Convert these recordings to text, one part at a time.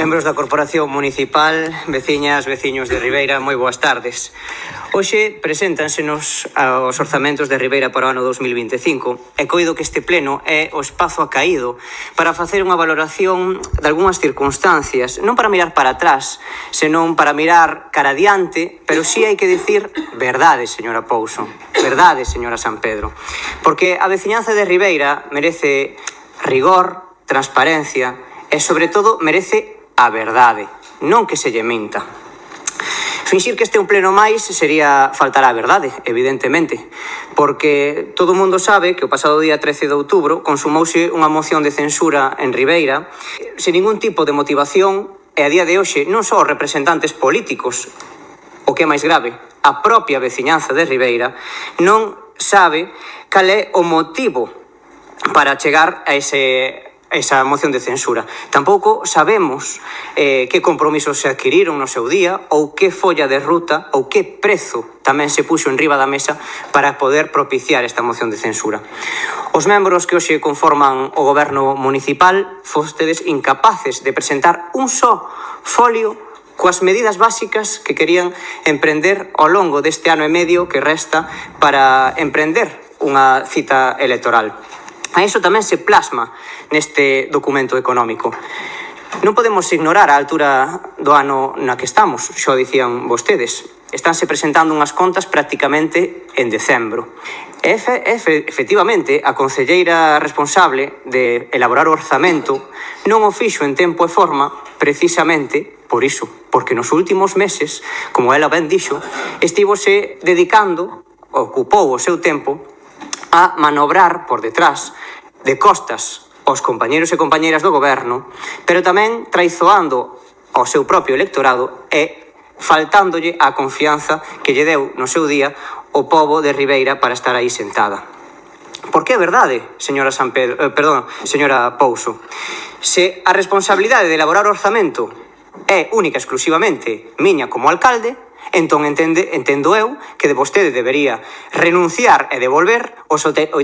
Membros da Corporación Municipal, veciñas, veciños de Ribeira, moi boas tardes. Hoxe preséntansenos os orzamentos de Ribeira para o ano 2025 e coido que este pleno é o espazo acaído para facer unha valoración de algunhas circunstancias, non para mirar para atrás, senón para mirar cara adiante, pero sí hai que dicir verdade, señora Pouso, verdade, señora San Pedro, porque a veciñanza de Ribeira merece rigor, transparencia e, sobre todo, merece a verdade, non que se lle minta. Finxir que este é un pleno máis sería faltar á verdade, evidentemente, porque todo o mundo sabe que o pasado día 13 de outubro consumouse unha moción de censura en Ribeira sen ningún tipo de motivación e a día de hoxe non só os representantes políticos, o que é máis grave, a propia veciñanza de Ribeira non sabe cal é o motivo para chegar a esa moción de censura. Tampouco sabemos que compromisos se adquiriron no seu día ou que folla de ruta ou que prezo tamén se puxo en riba da mesa para poder propiciar esta moción de censura. Os membros que hoxe conforman o goberno municipal fostedes incapaces de presentar un só folio coas medidas básicas que querían emprender ao longo deste ano e medio que resta para emprender unha cita electoral. A iso tamén se plasma neste documento económico. Non podemos ignorar a altura do ano na que estamos, xo dicían vostedes. Estánse presentando unhas contas prácticamente en decembro. Efectivamente, a concelleira responsable de elaborar o orzamento non o fixo en tempo e forma precisamente por iso, porque nos últimos meses, como ela ben dixo, estivose dedicando, ocupou o seu tempo, a manobrar por detrás de costas aos compañeros e compañeiras do goberno, pero tamén traizoando ao seu propio electorado e faltándolle a confianza que lle deu no seu día o pobo de Ribeira para estar aí sentada. Porque é verdade, señora señora Pouso, se a responsabilidade de elaborar o orzamento é única e exclusivamente miña como alcalde, entón entendo eu que de vostede debería renunciar e devolver os 80.000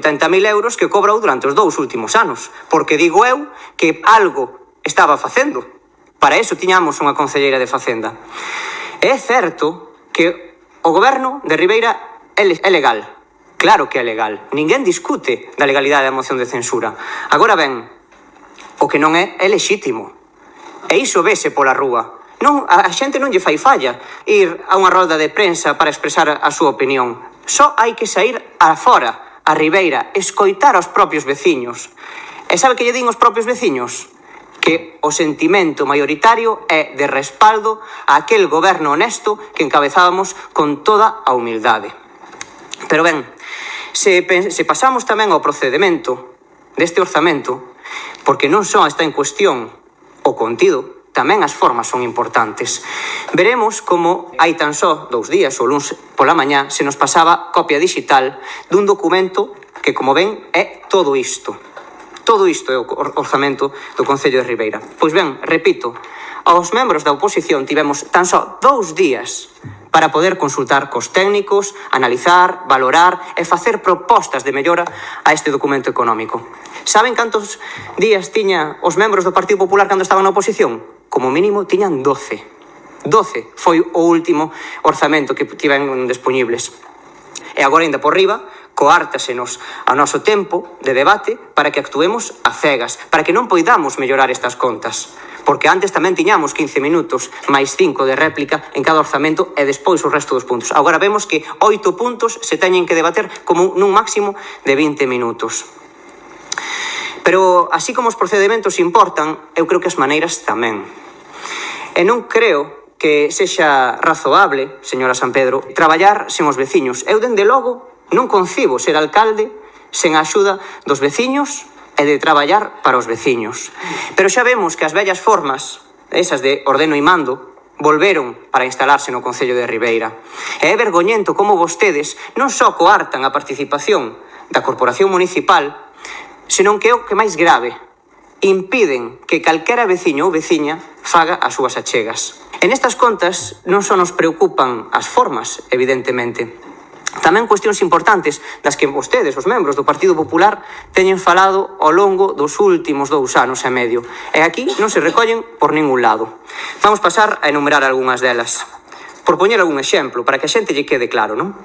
euros que cobrou durante os 2 últimos anos, porque digo eu que algo estaba facendo. Para iso tiñamos unha concelleira de Facenda. É certo que o goberno de Ribeira é legal, claro que é legal, ninguén discute da legalidade da moción de censura. Agora ben, o que non é lexítimo, e iso vese pola rúa. Non, a xente non lle fai falla ir a unha roda de prensa para expresar a súa opinión. Só hai que sair a fora, a Ribeira, escoitar aos propios veciños. E sabe que lle din os propios veciños? Que o sentimento maioritario é de respaldo a aquel goberno honesto que encabezábamos con toda a humildade. Pero ben, se pasamos tamén ao procedimento deste orzamento, porque non só está en cuestión o contido, tamén as formas son importantes. Veremos como hai tan só 2 días, o luns pola mañá, se nos pasaba copia digital dun documento que, como ven, é todo isto. Todo isto é o orzamento do Concello de Ribeira. Pois ben, repito, aos membros da oposición tivemos tan só 2 días para poder consultar cos técnicos, analizar, valorar e facer propostas de mellora a este documento económico. Saben cantos días tiña os membros do Partido Popular cando estaban na oposición? Como mínimo tiñan 12. 12 foi o último orzamento que tiven dispoñibles. E agora, ainda por riba, coártasenos ao noso tempo de debate para que actuemos a cegas, para que non poidamos mellorar estas contas. Porque antes tamén tiñamos 15 minutos máis 5 de réplica en cada orzamento e despois o resto dos puntos. Agora vemos que 8 puntos se teñen que debater como nun máximo de 20 minutos. Pero, así como os procedimentos importan, eu creo que as maneiras tamén. E non creo que sexa razoable, señora San Pedro, traballar sen os veciños. Eu, dende logo, non concibo ser alcalde sen a axuda dos veciños e de traballar para os veciños. Pero xa vemos que as vellas formas, esas de ordeno e mando, volveron para instalarse no Concello de Ribeira. E é vergoñento como vostedes non só coartan a participación da Corporación Municipal, senón que é o que máis grave, impiden que calquera veciño ou veciña faga as súas achegas. En estas contas non só nos preocupan as formas, evidentemente, Tamén cuestións importantes das que vostedes, os membros do Partido Popular, teñen falado ao longo dos últimos 2 anos e medio. E aquí non se recollen por ningún lado. Vamos pasar a enumerar algunhas delas. Por poñer algún exemplo, para que a xente lle quede claro, non?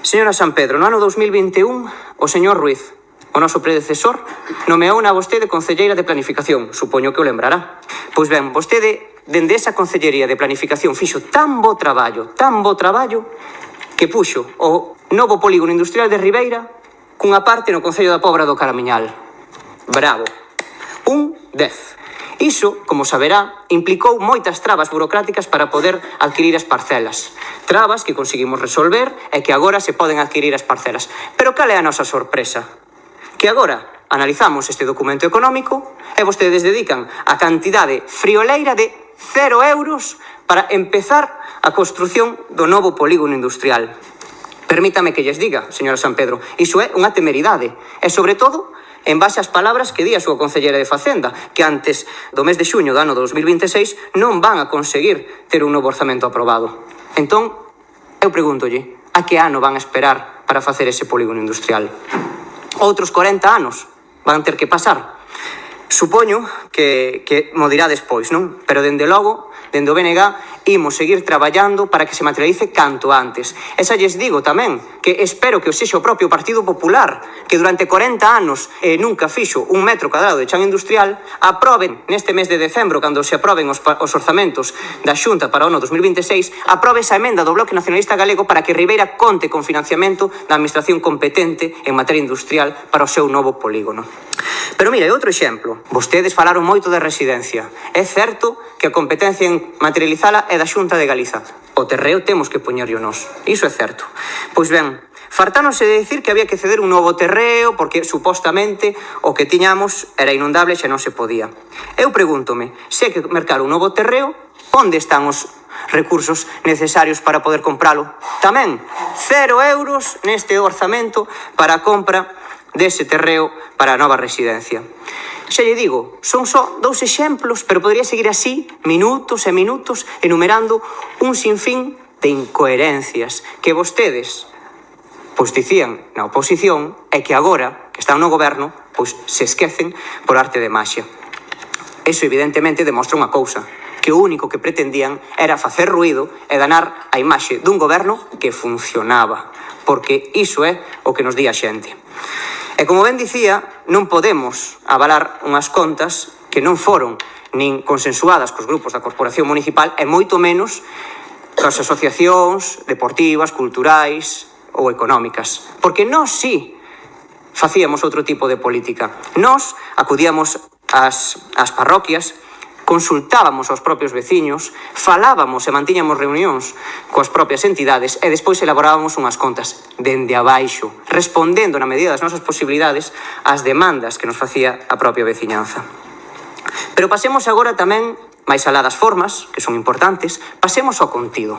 Señora Sampedro, no ano 2021, o señor Ruiz, o noso predecesor, nomeou na vostede concelleira de Planificación, supoño que o lembrará. Pois ben, vostede, dende esa concellería de Planificación, fixo tan bo traballo, que puxo o novo polígono industrial de Ribeira cunha parte no Concello da Pobra do Caramiñal. Bravo. 10. Iso, como saberá, implicou moitas trabas burocráticas para poder adquirir as parcelas. Trabas que conseguimos resolver e que agora se poden adquirir as parcelas. Pero cal é a nosa sorpresa? Que agora analizamos este documento económico e vostedes dedican a cantidade frioleira de 0 euros para empezar a construción do novo polígono industrial. Permítame que lles diga, señora Sampedro, iso é unha temeridade. E, sobre todo, en base ás palabras que di a súa concelleira de Facenda, que antes do mes de xuño do ano 2026 non van a conseguir ter un novo orzamento aprobado. Entón, eu pregúntolle, a que ano van a esperar para facer ese polígono industrial? Outros 40 anos van ter que pasar. Supoño que mo dirá despois, non? Pero, dende logo, dende o BNG, imos seguir traballando para que se materialice canto antes. E xa lles digo tamén que espero que o sexa o propio Partido Popular, que durante 40 anos nunca fixo 1 metro cuadrado de chan industrial, aproben neste mes de decembro, cando se aproben os orzamentos da Xunta para o ano 2026, aprobe esa emenda do Bloque Nacionalista Galego para que Ribeira conte con financiamento da administración competente en materia industrial para o seu novo polígono. Pero mire, outro exemplo. Vostedes falaron moito de residencia. É certo que a competencia en materializala é da Xunta de Galiza. O terreo temos que poñerlo nós. Iso é certo. Pois ben, fartáronse de dicir que había que ceder un novo terreo porque, supostamente, o que tiñamos era inundable e xa non se podía. Eu pregúntome, se hai que mercar un novo terreo, onde están os recursos necesarios para poder compralo? Tamén, 0 euros neste orzamento para a compra dese terreo para a nova residencia. Xa lle digo, son só 2 exemplos, pero podría seguir así, minutos e minutos, enumerando un sinfín de incoherencias que vostedes, pois dicían na oposición, e que agora, que están no goberno, pois se esquecen por arte de maxia. Eso evidentemente demostra unha cousa, que o único que pretendían era facer ruído e danar a imaxe dun goberno que funcionaba, porque iso é o que nos di a xente. E como ben dicía, non podemos avalar unhas contas que non foron nin consensuadas cos grupos da Corporación Municipal e moito menos coas asociacións deportivas, culturais ou económicas. Porque nós sí facíamos outro tipo de política. Nós acudíamos ás parroquias, consultábamos aos propios veciños, falábamos e mantiñamos reunións coas propias entidades e despois elaborábamos unhas contas dende abaixo, respondendo na medida das nosas posibilidades ás demandas que nos facía a propia veciñanza. Pero pasemos agora tamén, máis alá das formas, que son importantes, pasemos ao contido.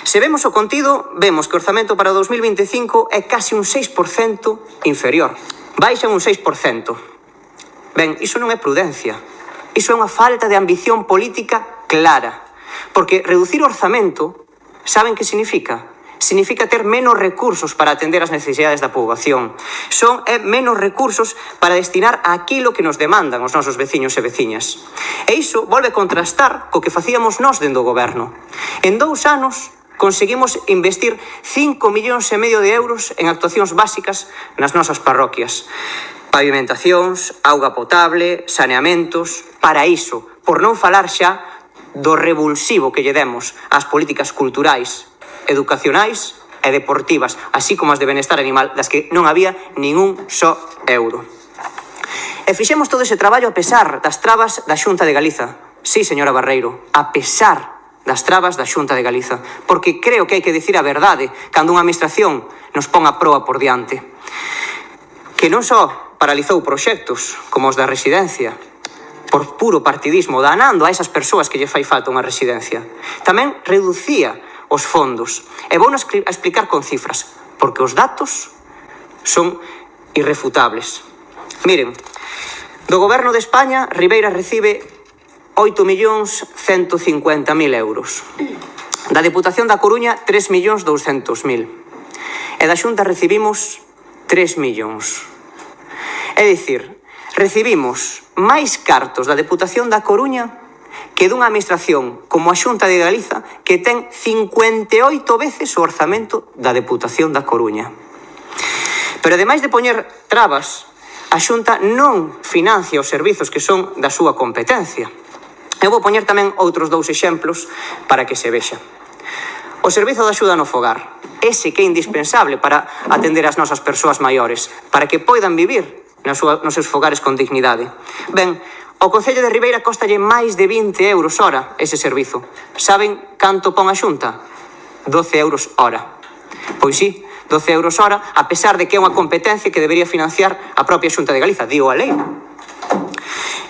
Se vemos o contido, vemos que o orzamento para o 2025 é casi un 6% inferior. Baixa un 6%. Ben, iso non é prudencia. Iso é unha falta de ambición política clara. Porque reducir o orzamento, saben que significa? Significa ter menos recursos para atender as necesidades da poboación. Son menos recursos para destinar a aquilo que nos demandan os nosos veciños e veciñas. E iso volve a contrastar co que facíamos nós dentro do goberno. En 2 anos conseguimos investir 5,5 millóns de euros en actuacións básicas nas nosas parroquias. Pavimentacións, auga potable, saneamentos, para iso, por non falar xa do revulsivo que lle demos ás políticas culturais, educacionais e deportivas, así como as de benestar animal, das que non había ningún só euro. E fixemos todo ese traballo a pesar das trabas da Xunta de Galiza. Sí, señora Barreiro, a pesar das trabas da Xunta de Galiza, porque creo que hai que dicir a verdade cando unha administración nos pon a proa por diante. Que non só paralizou proxectos como os da residencia por puro partidismo, danando a esas persoas que lle fai falta unha residencia. Tamén reducía os fondos. E vou a explicar con cifras, porque os datos son irrefutables. Miren, do Goberno de España, Ribeira recibe 8.150.000 euros. Da Deputación da Coruña, 3.200.000. e da Xunta recibimos 3 millóns. É dicir, recibimos máis cartos da Deputación da Coruña que dunha administración como a Xunta de Galiza que ten 58 veces o orzamento da Deputación da Coruña. Pero ademais de poñer trabas, a Xunta non financia os servizos que son da súa competencia. Eu vou poñer tamén outros 2 exemplos para que se vexa. O servizo de axuda no fogar, ese que é indispensable para atender as nosas persoas maiores, para que poidan vivir nos seus fogares con dignidade. Ben, ao Concello de Ribeira costalle máis de 20 euros hora ese servizo. Saben canto pon a Xunta? 12 euros hora. Pois sí, 12 euros hora, a pesar de que é unha competencia que debería financiar a propia Xunta de Galiza, digo a lei.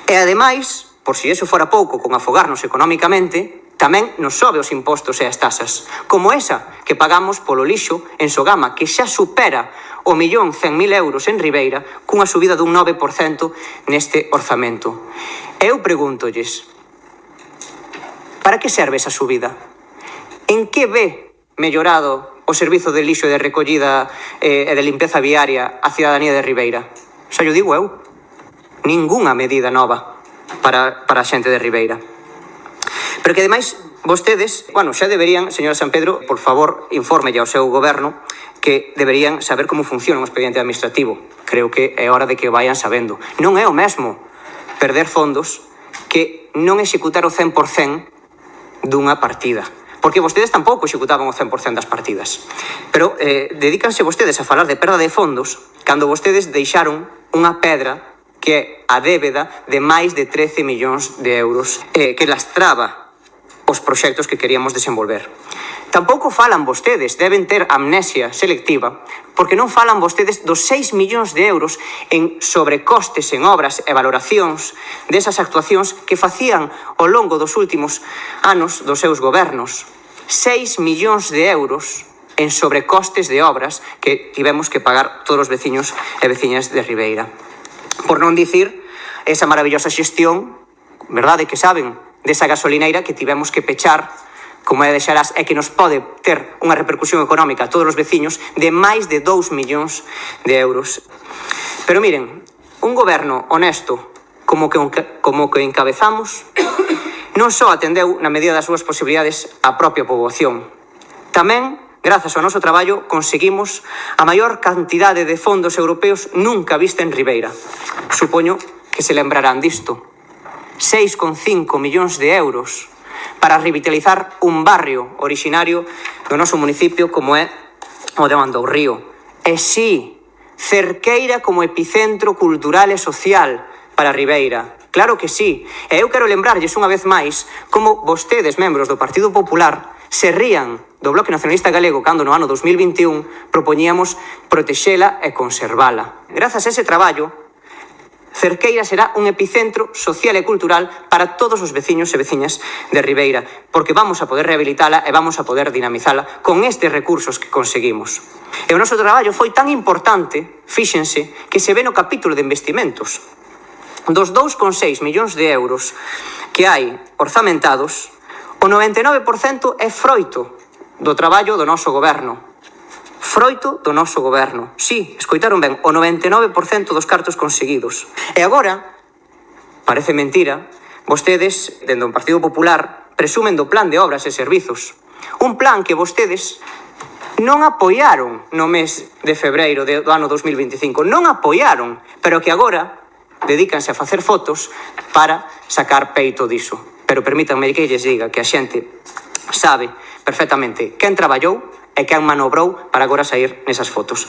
E ademais, por si eso fora pouco con afogarnos económicamente, tamén nos sobe os impostos e as tasas, como esa que pagamos polo lixo en Sogama, que xa supera o 1.100.000 euros en Ribeira, cunha subida dun 9% neste orzamento. Eu pregúntolles, para que serve esa subida? En que ve mellorado o servizo de lixo e de recollida e de limpeza viaria a cidadanía de Ribeira? Xa yo digo eu, ningunha medida nova para a xente de Ribeira. Pero que ademais vostedes, xa deberían, señora San Pedro, por favor, infórmelle ao seu goberno que deberían saber como funciona un expediente administrativo. Creo que é hora de que vayan sabendo. Non é o mesmo perder fondos que non executar o 100% dunha partida. Porque vostedes tampouco executaban o 100% das partidas. Pero dedícanse vostedes a falar de perda de fondos cando vostedes deixaron unha pedra que é a débeda de máis de 13 millóns de euros que lastraba os proxectos que queríamos desenvolver. Tampouco falan vostedes, deben ter amnesia selectiva, porque non falan vostedes dos 6 millóns de euros en sobrecostes en obras e valoracións desas actuacións que facían ao longo dos últimos anos dos seus gobernos. 6 millóns de euros en sobrecostes de obras que tivemos que pagar todos os veciños e veciñas de Ribeira. Por non dicir esa maravillosa xestión, verdade que saben, desa gasolineira que tivemos que pechar, como é de Xarás, e que nos pode ter unha repercusión económica a todos os veciños de máis de 2 millóns de euros. Pero miren, un goberno honesto como que encabezamos non só atendeu na medida das súas posibilidades a propia poboación, tamén, grazas ao noso traballo, conseguimos a maior cantidade de fondos europeos nunca vista en Ribeira. Supoño que se lembrarán disto. 6,5 millóns de euros para revitalizar un barrio originario do noso municipio como é o de Mandourrío. E sí, Cerqueira como epicentro cultural e social para Ribeira. Claro que sí. E eu quero lembrarlles unha vez máis como vostedes, membros do Partido Popular, se rían do Bloque Nacionalista Galego cando no ano 2021 propoñíamos protexela e conservala. Grazas a ese traballo, Cerqueira será un epicentro social e cultural para todos os veciños e veciñas de Ribeira, porque vamos a poder rehabilitala e vamos a poder dinamizala con estes recursos que conseguimos. E o noso traballo foi tan importante, fíxense, que se ve no capítulo de investimentos. Dos 2,6 millóns de euros que hai orzamentados, o 99% é froito do traballo do noso goberno. Froito do noso goberno. Sí, escoitaron ben, o 99% dos cartos conseguidos. E agora, parece mentira, vostedes, dende o Partido Popular, presumen do plan de obras e servizos. Un plan que vostedes non apoiaron no mes de febreiro do ano 2025. Non apoiaron, pero que agora dedícanse a facer fotos para sacar peito diso. Pero permítanme que lles diga que a xente sabe perfectamente quen traballou e quen manobrou para agora sair nesas fotos.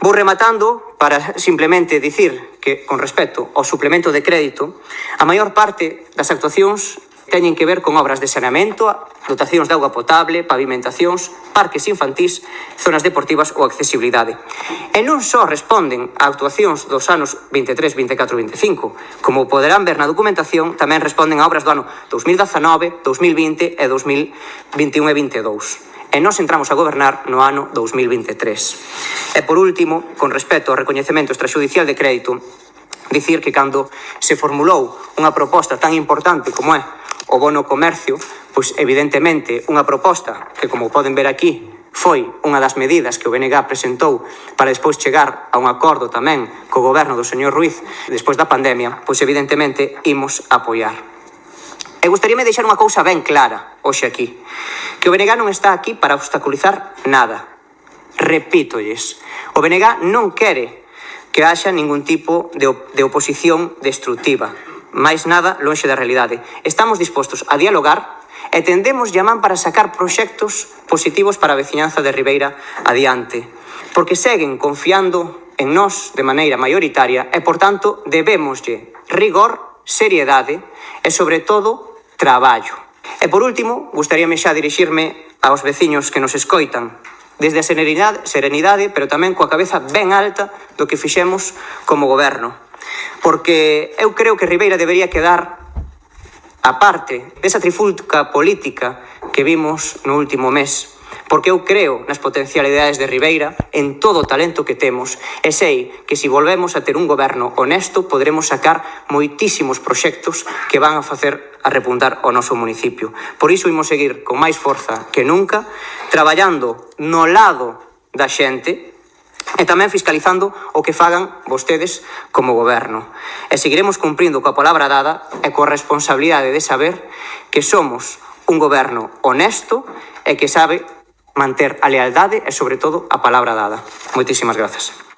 Vou rematando para simplemente dicir que, con respecto ao suplemento de crédito, a maior parte das actuacións teñen que ver con obras de saneamento, dotacións de auga potable, pavimentacións, parques infantís, zonas deportivas ou accesibilidade. E non só responden a actuacións dos anos 23, 24 e 25, como poderán ver na documentación, tamén responden a obras do ano 2019, 2020 e 2021 e 22. E nós entramos a gobernar no ano 2023. E por último, con respecto ao recoñecemento extrajudicial de crédito, dicir que cando se formulou unha proposta tan importante como é o bono comercio, pois evidentemente unha proposta que, como poden ver aquí, foi unha das medidas que o BNG presentou para despois chegar a un acordo tamén co goberno do señor Ruiz despois da pandemia, pois evidentemente imos apoiar. E gustaríame deixar unha cousa ben clara hoxe aquí, que o BNG non está aquí para obstaculizar nada. Repítolles, o BNG non quere que haxa ningún tipo de oposición destructiva, máis nada lonxe da realidade. Estamos dispostos a dialogar e tendemos llamán para sacar proxectos positivos para a veciñanza de Ribeira adiante, porque seguen confiando en nós de maneira maioritaria e, por tanto, debémoslle rigor, seriedade e, sobre todo, traballo. E, por último, gustaríame xa dirixirme aos veciños que nos escoitan, desde a serenidade, pero tamén coa cabeza ben alta do que fixemos como goberno, porque eu creo que Ribeira debería quedar aparte desa trifulca política que vimos no último mes, porque eu creo nas potencialidades de Ribeira, en todo o talento que temos, e sei que se volvemos a ter un goberno honesto, poderemos sacar moitísimos proxectos que van a facer a repuntar o noso municipio. Por iso imos seguir con máis forza que nunca, traballando no lado da xente, e tamén fiscalizando o que fagan vostedes como goberno. E seguiremos cumprindo coa palabra dada e coa responsabilidade de saber que somos un goberno honesto e que sabe manter a lealdade e, sobre todo, a palabra dada. Moitísimas grazas.